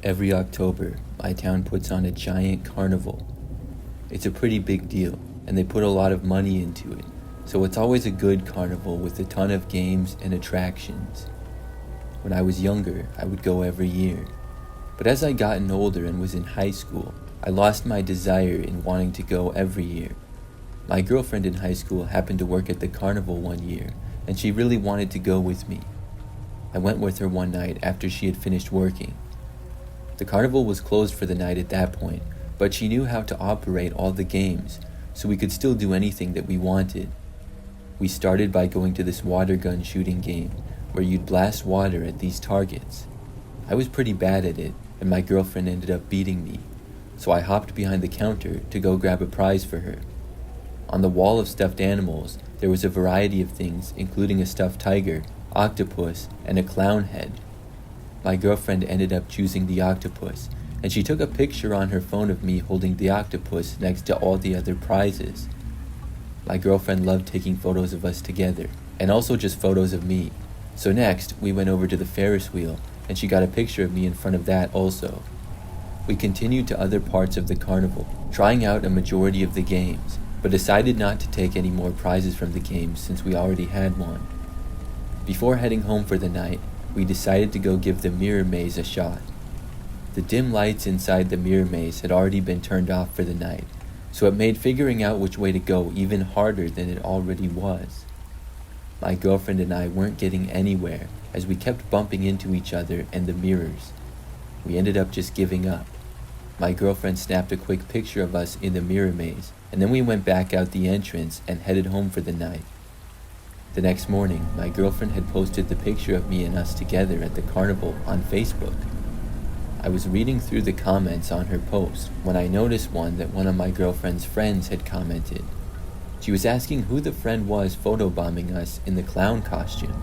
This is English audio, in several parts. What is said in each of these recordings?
Every October, my town puts on a giant carnival. It's a pretty big deal, and they put a lot of money into it, so it's always a good carnival with a ton of games and attractions. When I was younger, I would go every year. But as I gotten older and was in high school, I lost my desire in wanting to go every year. My girlfriend in high school happened to work at the carnival one year, and she really wanted to go with me. I went with her one night after she had finished working. The carnival was closed for the night at that point, but she knew how to operate all the games, so we could still do anything that we wanted. We started by going to this water gun shooting game, where you'd blast water at these targets. I was pretty bad at it, and my girlfriend ended up beating me, so I hopped behind the counter to go grab a prize for her. On the wall of stuffed animals, there was a variety of things, including a stuffed tiger, octopus, and a clown head. My girlfriend ended up choosing the octopus, and she took a picture on her phone of me holding the octopus next to all the other prizes. My girlfriend loved taking photos of us together, and also just photos of me. So next, we went over to the Ferris wheel, and she got a picture of me in front of that also. We continued to other parts of the carnival, trying out a majority of the games, but decided not to take any more prizes from the games since we already had one. Before heading home for the night, we decided to go give the mirror maze a shot. The dim lights inside the mirror maze had already been turned off for the night, so it made figuring out which way to go even harder than it already was. My girlfriend and I weren't getting anywhere as we kept bumping into each other and the mirrors. We ended up just giving up. My girlfriend snapped a quick picture of us in the mirror maze, and then we went back out the entrance and headed home for the night. The next morning, my girlfriend had posted the picture of me and us together at the carnival on Facebook. I was reading through the comments on her post when I noticed one that one of my girlfriend's friends had commented. She was asking who the friend was photobombing us in the clown costume.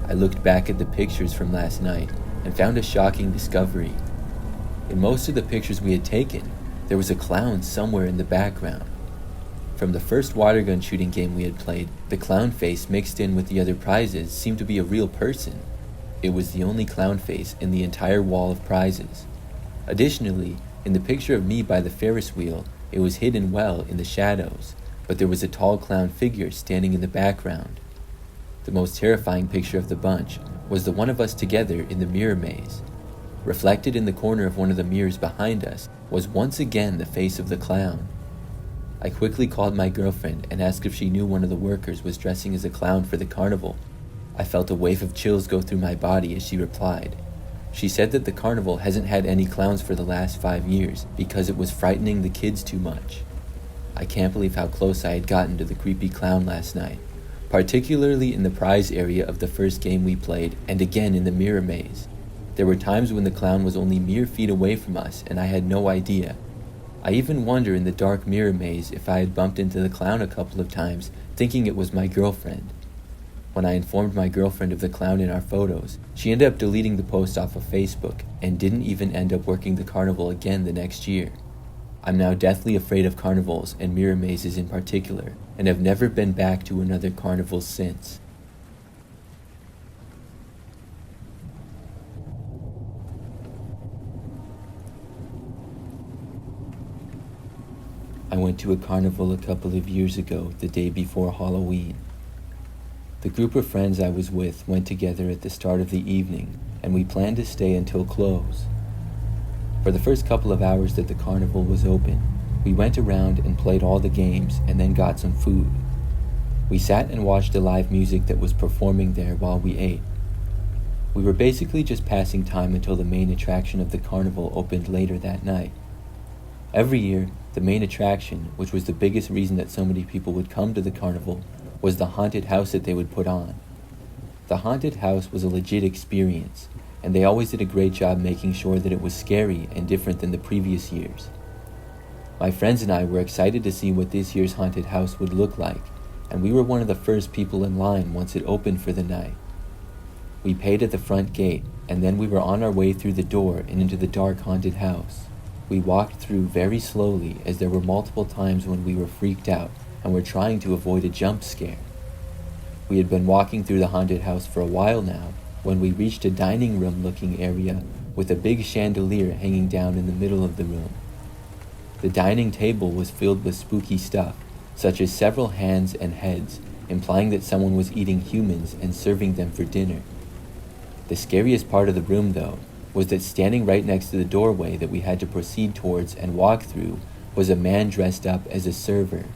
I looked back at the pictures from last night and found a shocking discovery. In most of the pictures we had taken, there was a clown somewhere in the background. From the first water gun shooting game we had played, the clown face mixed in with the other prizes seemed to be a real person. It was the only clown face in the entire wall of prizes. Additionally, in the picture of me by the Ferris wheel, it was hidden well in the shadows, but there was a tall clown figure standing in the background. The most terrifying picture of the bunch was the one of us together in the mirror maze. Reflected in the corner of one of the mirrors behind us was once again the face of the clown. I quickly called my girlfriend and asked if she knew one of the workers was dressing as a clown for the carnival. I felt a wave of chills go through my body as she replied. She said that the carnival hasn't had any clowns for the last 5 years because it was frightening the kids too much. I can't believe how close I had gotten to the creepy clown last night, particularly in the prize area of the first game we played and again in the mirror maze. There were times when the clown was only mere feet away from us and I had no idea. I even wonder in the dark mirror maze if I had bumped into the clown a couple of times, thinking it was my girlfriend. When I informed my girlfriend of the clown in our photos, she ended up deleting the post off of Facebook and didn't even end up working the carnival again the next year. I'm now deathly afraid of carnivals and mirror mazes in particular, and have never been back to another carnival since. I went to a carnival a couple of years ago, the day before Halloween. The group of friends I was with went together at the start of the evening, and we planned to stay until close. For the first couple of hours that the carnival was open, we went around and played all the games and then got some food. We sat and watched the live music that was performing there while we ate. We were basically just passing time until the main attraction of the carnival opened later that night. Every year, the main attraction, which was the biggest reason that so many people would come to the carnival, was the haunted house that they would put on. The haunted house was a legit experience, and they always did a great job making sure that it was scary and different than the previous years. My friends and I were excited to see what this year's haunted house would look like, and we were one of the first people in line once it opened for the night. We paid at the front gate, and then we were on our way through the door and into the dark haunted house. We walked through very slowly as there were multiple times when we were freaked out and were trying to avoid a jump scare. We had been walking through the haunted house for a while now when we reached a dining room looking area with a big chandelier hanging down in the middle of the room. The dining table was filled with spooky stuff, such as several hands and heads, implying that someone was eating humans and serving them for dinner. The scariest part of the room, though, was that standing right next to the doorway that we had to proceed towards and walk through was a man dressed up as a server.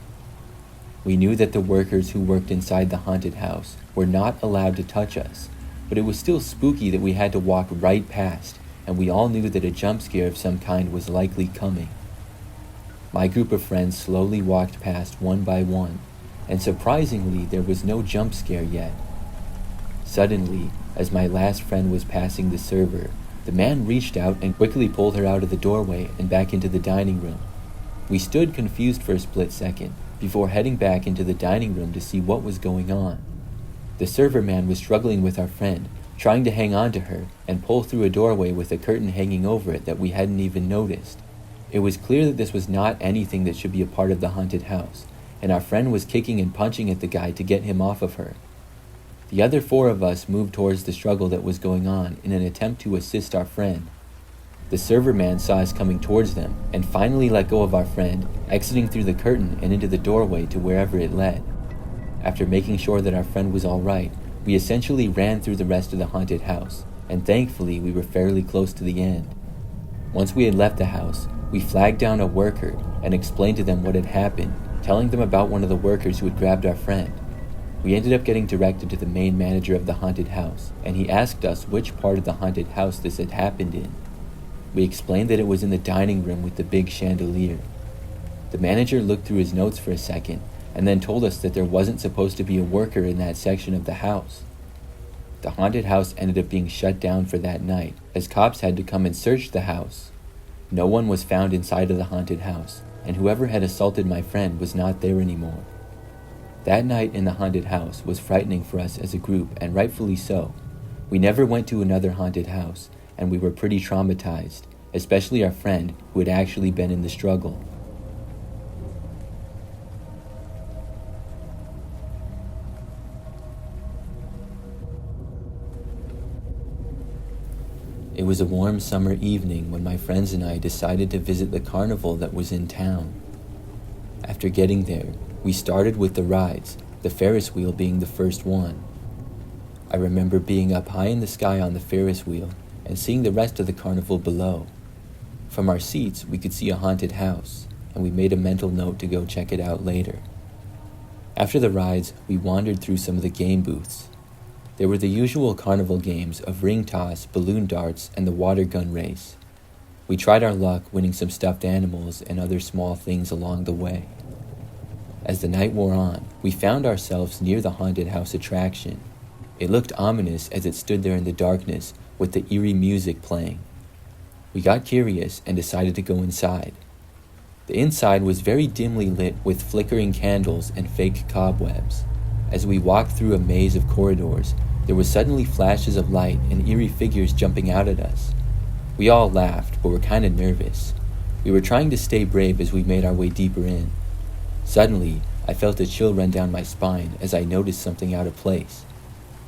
We knew that the workers who worked inside the haunted house were not allowed to touch us, but it was still spooky that we had to walk right past, and we all knew that a jump scare of some kind was likely coming. My group of friends slowly walked past one by one, and surprisingly, there was no jump scare yet. Suddenly, as my last friend was passing the server, the man reached out and quickly pulled her out of the doorway and back into the dining room. We stood confused for a split second, before heading back into the dining room to see what was going on. The server man was struggling with our friend, trying to hang on to her and pull through a doorway with a curtain hanging over it that we hadn't even noticed. It was clear that this was not anything that should be a part of the haunted house, and our friend was kicking and punching at the guy to get him off of her. The other 4 of us moved towards the struggle that was going on in an attempt to assist our friend. The server man saw us coming towards them and finally let go of our friend, exiting through the curtain and into the doorway to wherever it led. After making sure that our friend was all right, we essentially ran through the rest of the haunted house, and thankfully we were fairly close to the end. Once we had left the house, we flagged down a worker and explained to them what had happened, telling them about one of the workers who had grabbed our friend. We ended up getting directed to the main manager of the haunted house, and he asked us which part of the haunted house this had happened in. We explained that it was in the dining room with the big chandelier. The manager looked through his notes for a second, and then told us that there wasn't supposed to be a worker in that section of the house. The haunted house ended up being shut down for that night, as cops had to come and search the house. No one was found inside of the haunted house, and whoever had assaulted my friend was not there anymore. That night in the haunted house was frightening for us as a group, and rightfully so. We never went to another haunted house, and we were pretty traumatized, especially our friend who had actually been in the struggle. It was a warm summer evening when my friends and I decided to visit the carnival that was in town. After getting there, we started with the rides, the Ferris wheel being the first one. I remember being up high in the sky on the Ferris wheel and seeing the rest of the carnival below. From our seats, we could see a haunted house, and we made a mental note to go check it out later. After the rides, we wandered through some of the game booths. There were the usual carnival games of ring toss, balloon darts, and the water gun race. We tried our luck winning some stuffed animals and other small things along the way. As the night wore on, we found ourselves near the haunted house attraction. It looked ominous as it stood there in the darkness with the eerie music playing. We got curious and decided to go inside. The inside was very dimly lit with flickering candles and fake cobwebs. As we walked through a maze of corridors, there were suddenly flashes of light and eerie figures jumping out at us. We all laughed, but were kind of nervous. We were trying to stay brave as we made our way deeper in. Suddenly, I felt a chill run down my spine as I noticed something out of place.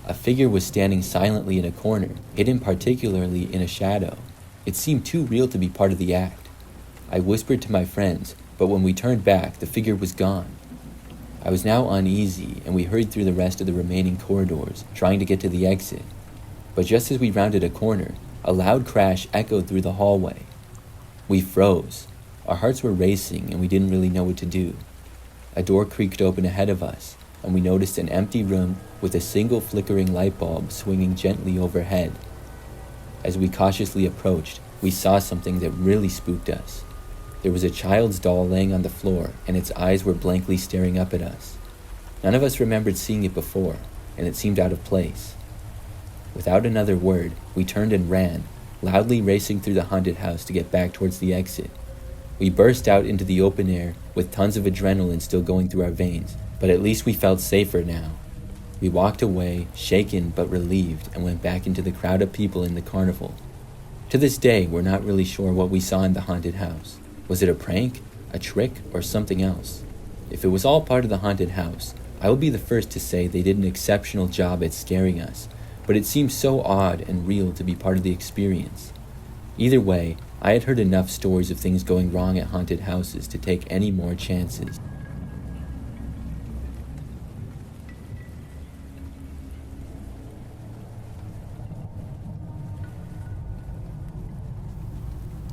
A figure was standing silently in a corner, hidden particularly in a shadow. It seemed too real to be part of the act. I whispered to my friends, but when we turned back, the figure was gone. I was now uneasy, and we hurried through the rest of the remaining corridors, trying to get to the exit. But just as we rounded a corner, a loud crash echoed through the hallway. We froze. Our hearts were racing, and we didn't really know what to do. A door creaked open ahead of us, and we noticed an empty room with a single flickering light bulb swinging gently overhead. As we cautiously approached, we saw something that really spooked us. There was a child's doll laying on the floor, and its eyes were blankly staring up at us. None of us remembered seeing it before, and it seemed out of place. Without another word, we turned and ran, loudly racing through the haunted house to get back towards the exit. We burst out into the open air with tons of adrenaline still going through our veins, but at least we felt safer now. We walked away, shaken but relieved, and went back into the crowd of people in the carnival. To this day, we're not really sure what we saw in the haunted house. Was it a prank, a trick, or something else? If it was all part of the haunted house, I will be the first to say they did an exceptional job at scaring us, but it seems so odd and real to be part of the experience. Either way, I had heard enough stories of things going wrong at haunted houses to take any more chances.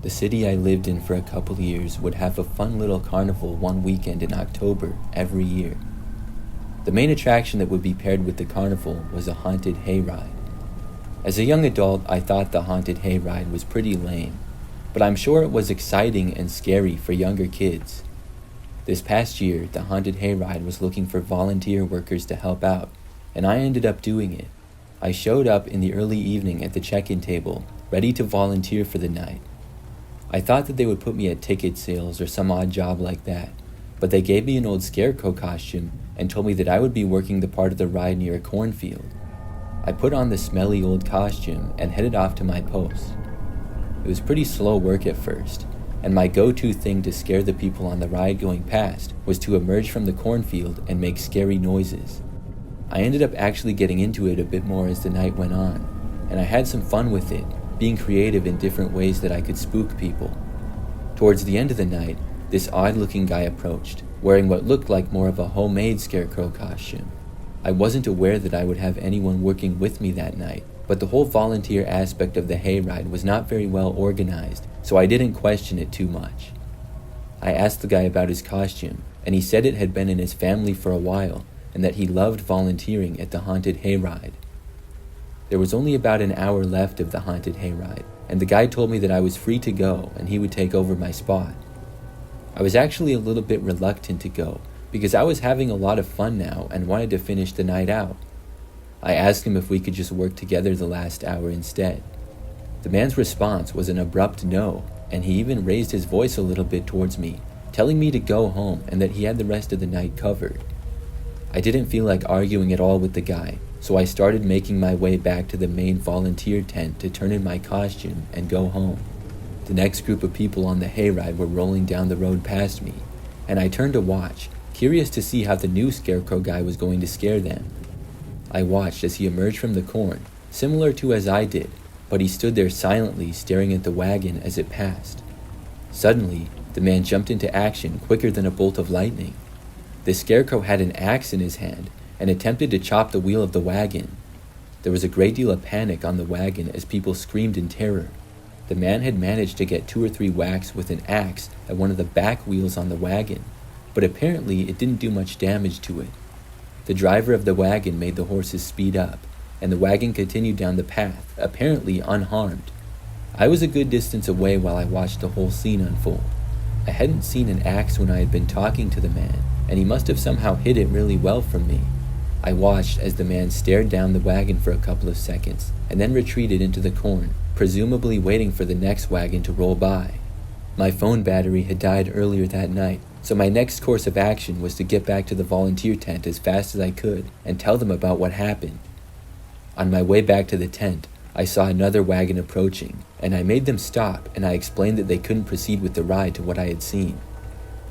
The city I lived in for a couple years would have a fun little carnival one weekend in October every year. The main attraction that would be paired with the carnival was a haunted hayride. As a young adult, I thought the haunted hayride was pretty lame, but I'm sure it was exciting and scary for younger kids. This past year, the haunted hayride was looking for volunteer workers to help out, and I ended up doing it. I showed up in the early evening at the check-in table, ready to volunteer for the night. I thought that they would put me at ticket sales or some odd job like that, but they gave me an old scarecrow costume and told me that I would be working the part of the ride near a cornfield. I put on the smelly old costume and headed off to my post. It was pretty slow work at first, and my go-to thing to scare the people on the ride going past was to emerge from the cornfield and make scary noises. I ended up actually getting into it a bit more as the night went on, and I had some fun with it, being creative in different ways that I could spook people. Towards the end of the night, this odd-looking guy approached, wearing what looked like more of a homemade scarecrow costume. I wasn't aware that I would have anyone working with me that night, but the whole volunteer aspect of the hayride was not very well organized, so I didn't question it too much. I asked the guy about his costume, and he said it had been in his family for a while, and that he loved volunteering at the haunted hayride. There was only about an hour left of the haunted hayride, and the guy told me that I was free to go and he would take over my spot. I was actually a little bit reluctant to go, because I was having a lot of fun now and wanted to finish the night out. I asked him if we could just work together the last hour instead. The man's response was an abrupt no, and he even raised his voice a little bit towards me, telling me to go home and that he had the rest of the night covered. I didn't feel like arguing at all with the guy, so I started making my way back to the main volunteer tent to turn in my costume and go home. The next group of people on the hayride were rolling down the road past me, and I turned to watch, curious to see how the new scarecrow guy was going to scare them. I watched as he emerged from the corn, similar to as I did, but he stood there silently staring at the wagon as it passed. Suddenly, the man jumped into action quicker than a bolt of lightning. The scarecrow had an axe in his hand and attempted to chop the wheel of the wagon. There was a great deal of panic on the wagon as people screamed in terror. The man had managed to get 2 or 3 whacks with an axe at one of the back wheels on the wagon, but apparently it didn't do much damage to it. The driver of the wagon made the horses speed up, and the wagon continued down the path, apparently unharmed. I was a good distance away while I watched the whole scene unfold. I hadn't seen an axe when I had been talking to the man, and he must have somehow hid it really well from me. I watched as the man stared down the wagon for a couple of seconds, and then retreated into the corn, presumably waiting for the next wagon to roll by. My phone battery had died earlier that night, so my next course of action was to get back to the volunteer tent as fast as I could and tell them about what happened. On my way back to the tent, I saw another wagon approaching, and I made them stop, and I explained that they couldn't proceed with the ride to what I had seen.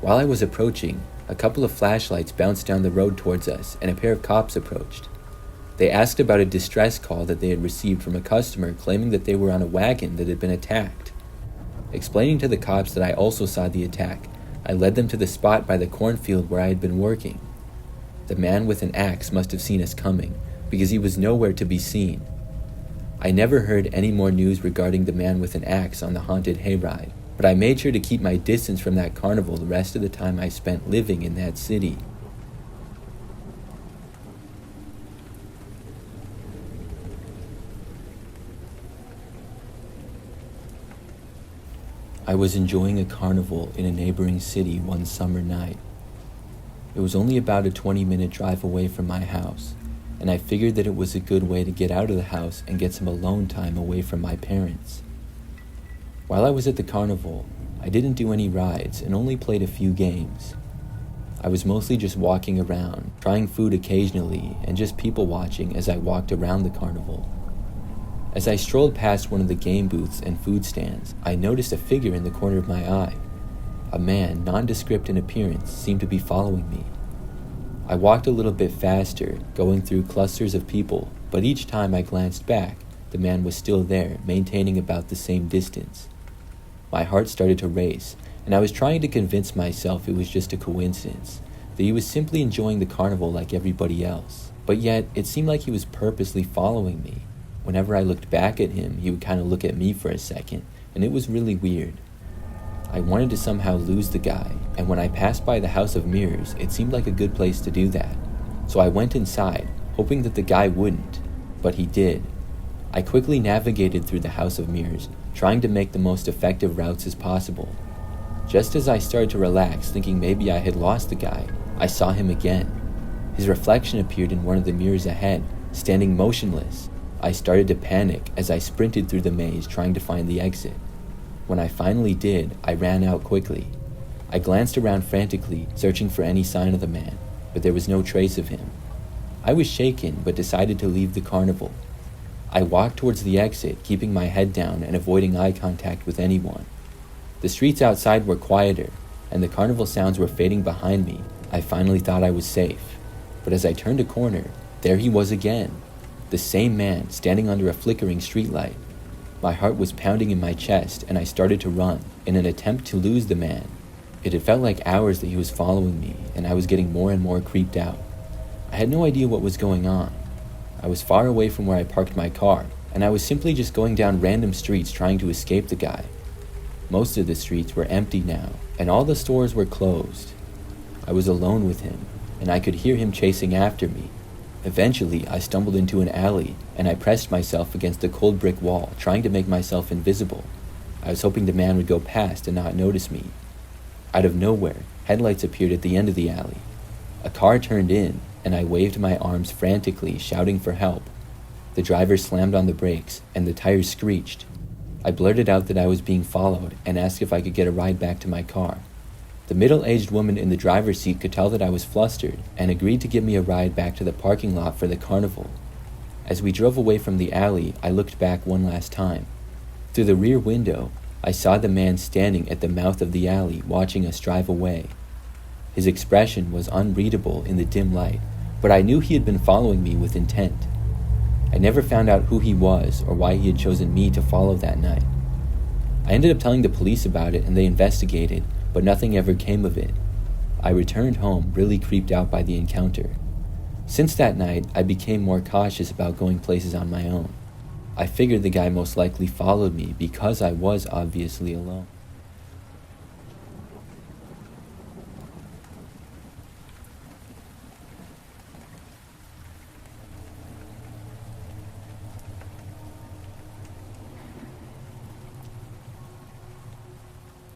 While I was approaching, a couple of flashlights bounced down the road towards us, and a pair of cops approached. They asked about a distress call that they had received from a customer claiming that they were on a wagon that had been attacked. Explaining to the cops that I also saw the attack, I led them to the spot by the cornfield where I had been working. The man with an axe must have seen us coming, because he was nowhere to be seen. I never heard any more news regarding the man with an axe on the haunted hayride, but I made sure to keep my distance from that carnival the rest of the time I spent living in that city. I was enjoying a carnival in a neighboring city one summer night. It was only about a 20-minute drive away from my house, and I figured that it was a good way to get out of the house and get some alone time away from my parents. While I was at the carnival, I didn't do any rides and only played a few games. I was mostly just walking around, trying food occasionally, and just people watching as I walked around the carnival. As I strolled past one of the game booths and food stands, I noticed a figure in the corner of my eye. A man, nondescript in appearance, seemed to be following me. I walked a little bit faster, going through clusters of people, but each time I glanced back, the man was still there, maintaining about the same distance. My heart started to race, and I was trying to convince myself it was just a coincidence, that he was simply enjoying the carnival like everybody else. But yet, it seemed like he was purposely following me. Whenever I looked back at him, he would kind of look at me for a second, and it was really weird. I wanted to somehow lose the guy, and when I passed by the House of Mirrors, it seemed like a good place to do that. So I went inside, hoping that the guy wouldn't, but he did. I quickly navigated through the House of Mirrors, trying to make the most effective routes as possible. Just as I started to relax, thinking maybe I had lost the guy, I saw him again. His reflection appeared in one of the mirrors ahead, standing motionless. I started to panic as I sprinted through the maze trying to find the exit. When I finally did, I ran out quickly. I glanced around frantically, searching for any sign of the man, but there was no trace of him. I was shaken, but decided to leave the carnival. I walked towards the exit, keeping my head down and avoiding eye contact with anyone. The streets outside were quieter, and the carnival sounds were fading behind me. I finally thought I was safe. But as I turned a corner, there he was again. The same man, standing under a flickering streetlight. My heart was pounding in my chest, and I started to run, in an attempt to lose the man. It had felt like hours that he was following me, and I was getting more and more creeped out. I had no idea what was going on. I was far away from where I parked my car, and I was simply just going down random streets trying to escape the guy. Most of the streets were empty now, and all the stores were closed. I was alone with him, and I could hear him chasing after me. Eventually, I stumbled into an alley, and I pressed myself against a cold brick wall, trying to make myself invisible. I was hoping the man would go past and not notice me. Out of nowhere, headlights appeared at the end of the alley. A car turned in, and I waved my arms frantically, shouting for help. The driver slammed on the brakes, and the tires screeched. I blurted out that I was being followed and asked if I could get a ride back to my car. The middle-aged woman in the driver's seat could tell that I was flustered and agreed to give me a ride back to the parking lot for the carnival. As we drove away from the alley, I looked back one last time. Through the rear window, I saw the man standing at the mouth of the alley watching us drive away. His expression was unreadable in the dim light, but I knew he had been following me with intent. I never found out who he was or why he had chosen me to follow that night. I ended up telling the police about it and they investigated, but nothing ever came of it. I returned home really creeped out by the encounter. Since that night, I became more cautious about going places on my own. I figured the guy most likely followed me because I was obviously alone.